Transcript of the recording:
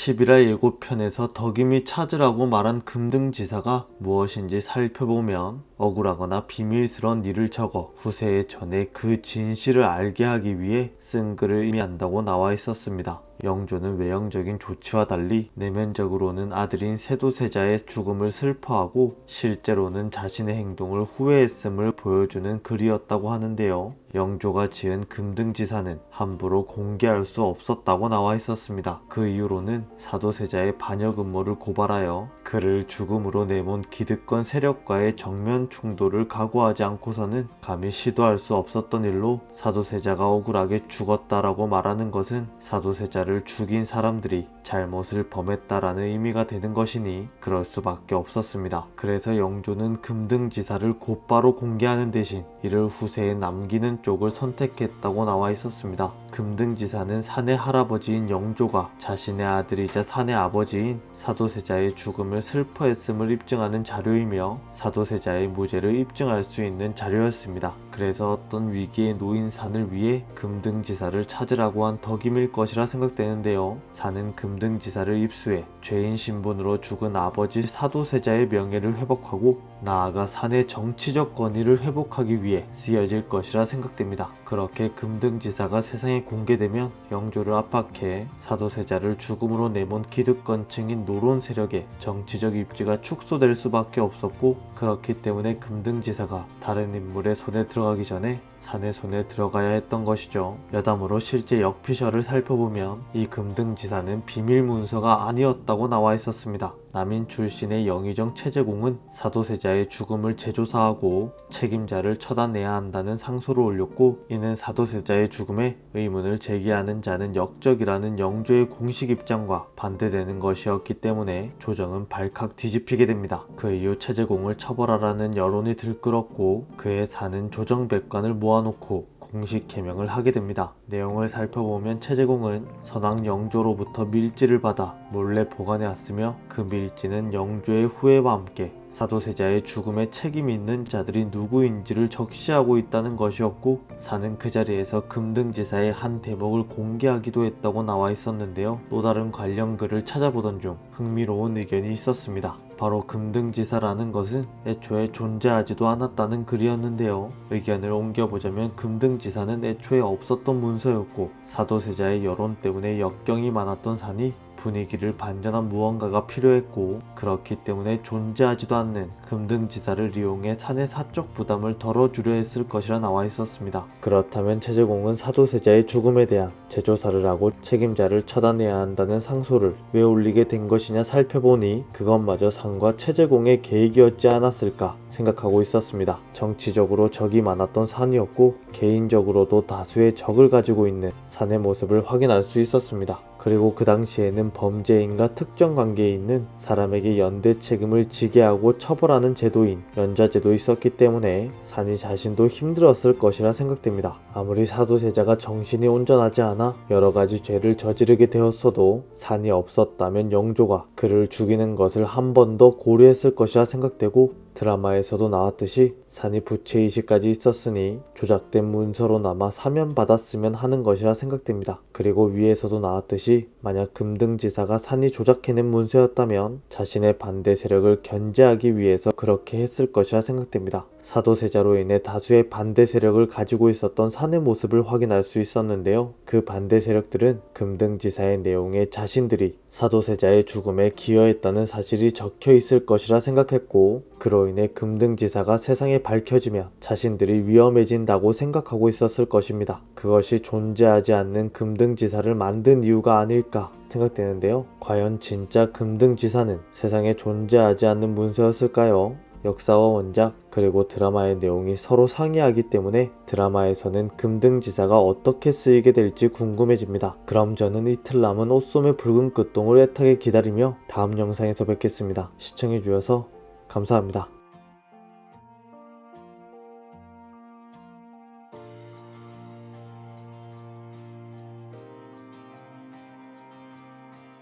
11화 예고편에서 덕임이 찾으라고 말한 금등지사가 무엇인지 살펴보면 억울하거나 비밀스러운 일을 적어 후세에 전해 그 진실을 알게 하기 위해 쓴 글을 의미한다고 나와 있었습니다. 영조는 외형적인 조치와 달리 내면적으로는 아들인 세도세자의 죽음을 슬퍼하고 실제로는 자신의 행동을 후회했음을 보여주는 글이었다고 하는데요. 영조가 지은 금등지사는 함부로 공개할 수 없었다고 나와 있었습니다. 그 이유로는 사도세자의 반역 음모를 고발하여 그를 죽음으로 내몬 기득권 세력과의 정면 충돌을 각오하지 않고서는 감히 시도할 수 없었던 일로 사도세자가 억울하게 죽었다라고 말하는 것은 사도세자를 죽인 사람들이 잘못을 범했다라는 의미가 되는 것이니 그럴 수밖에 없었습니다. 그래서 영조는 금등지사를 곧바로 공개하는 대신 이를 후세에 남기는 쪽을 선택했다고 나와 있었습니다. 금등지사는 사내 할아버지인 영조가 자신의 아들이자 사내 아버지인 사도세자의 죽음을 슬퍼했음을 입증하는 자료이며 사도세자의 무죄를 입증할 수 있는 자료였습니다. 그래서 어떤 위기에 놓인 산을 위해 금등지사를 찾으라고 한 덕임일 것이라 생각되는데요. 산은 금등지사를 입수해 죄인 신분으로 죽은 아버지 사도세자의 명예를 회복하고 나아가 산의 정치적 권위를 회복하기 위해 쓰여질 것이라 생각됩니다. 그렇게 금등지사가 세상에 공개되면 영조를 압박해 사도세자를 죽음으로 내몬 기득권층인 노론 세력의 정치적 입지가 축소될 수밖에 없었고, 그렇기 때문에 금등지사가 다른 인물의 손에 들어가기 전에 산의 손에 들어가야 했던 것이죠. 여담으로 실제 역피셜을 살펴보면 이 금등지사는 비밀 문서가 아니었다고 나와 있었습니다. 남인 출신의 영의정 최재공은 사도세자의 죽음을 재조사하고 책임자를 처단해야 한다는 상소를 올렸고, 이는 사도세자의 죽음에 의문을 제기하는 자는 역적이라는 영조의 공식 입장과 반대되는 것이었기 때문에 조정은 발칵 뒤집히게 됩니다. 그 이후 최재공을 처벌하라는 여론이 들끓었고 그의 사는 조정백관을 모아놓고 공식 개명을 하게 됩니다. 내용을 살펴보면 최재공은 선왕 영조로부터 밀지를 받아 몰래 보관해 왔으며 그 밀지는 영조의 후예와 함께 사도세자의 죽음에 책임이 있는 자들이 누구인지를 적시하고 있다는 것이었고, 사는 그 자리에서 금등지사의 한 대목을 공개하기도 했다고 나와 있었는데요. 또 다른 관련 글을 찾아보던 중 흥미로운 의견이 있었습니다. 바로 금등지사라는 것은 애초에 존재하지도 않았다는 글이었는데요. 의견을 옮겨보자면 금등지사는 애초에 없었던 문서였고 사도세자의 여론 때문에 역경이 많았던 산이 분위기를 반전한 무언가가 필요했고, 그렇기 때문에 존재하지도 않는 금등지사를 이용해 산의 사적 부담을 덜어주려 했을 것이라 나와 있었습니다. 그렇다면 최재공은 사도세자의 죽음에 대한 재조사를 하고 책임자를 처단해야 한다는 상소를 왜 올리게 된 것이냐 살펴보니 그것마저 산과 최재공의 계획이었지 않았을까 생각하고 있었습니다. 정치적으로 적이 많았던 산이었고 개인적으로도 다수의 적을 가지고 있는 산의 모습을 확인할 수 있었습니다. 그리고 그 당시에는 범죄인과 특정 관계에 있는 사람에게 연대 책임을 지게 하고 처벌하는 제도인 연좌제도 있었기 때문에 산이 자신도 힘들었을 것이라 생각됩니다. 아무리 사도세자가 정신이 온전하지 않아 여러가지 죄를 저지르게 되었어도 산이 없었다면 영조가 그를 죽이는 것을 한 번 더 고려했을 것이라 생각되고, 드라마에서도 나왔듯이 산이 부채의식까지 있었으니 조작된 문서로나마 사면받았으면 하는 것이라 생각됩니다. 그리고 위에서도 나왔듯이 만약 금등지사가 산이 조작해낸 문서였다면 자신의 반대 세력을 견제하기 위해서 그렇게 했을 것이라 생각됩니다. 사도세자로 인해 다수의 반대 세력을 가지고 있었던 산의 모습을 확인할 수 있었는데요. 그 반대 세력들은 금등지사의 내용에 자신들이 사도세자의 죽음에 기여했다는 사실이 적혀 있을 것이라 생각했고, 그로 인해 금등지사가 세상에 밝혀지면 자신들이 위험해진다고 생각하고 있었을 것입니다. 그것이 존재하지 않는 금등지사를 만든 이유가 아닐까 생각되는데요. 과연 진짜 금등지사는 세상에 존재하지 않는 문서였을까요? 역사와 원작 그리고 드라마의 내용이 서로 상이하기 때문에 드라마에서는 금등지사가 어떻게 쓰이게 될지 궁금해집니다. 그럼 저는 이틀 남은 옷소매 붉은 끝동을 애타게 기다리며 다음 영상에서 뵙겠습니다. 시청해주셔서 감사합니다.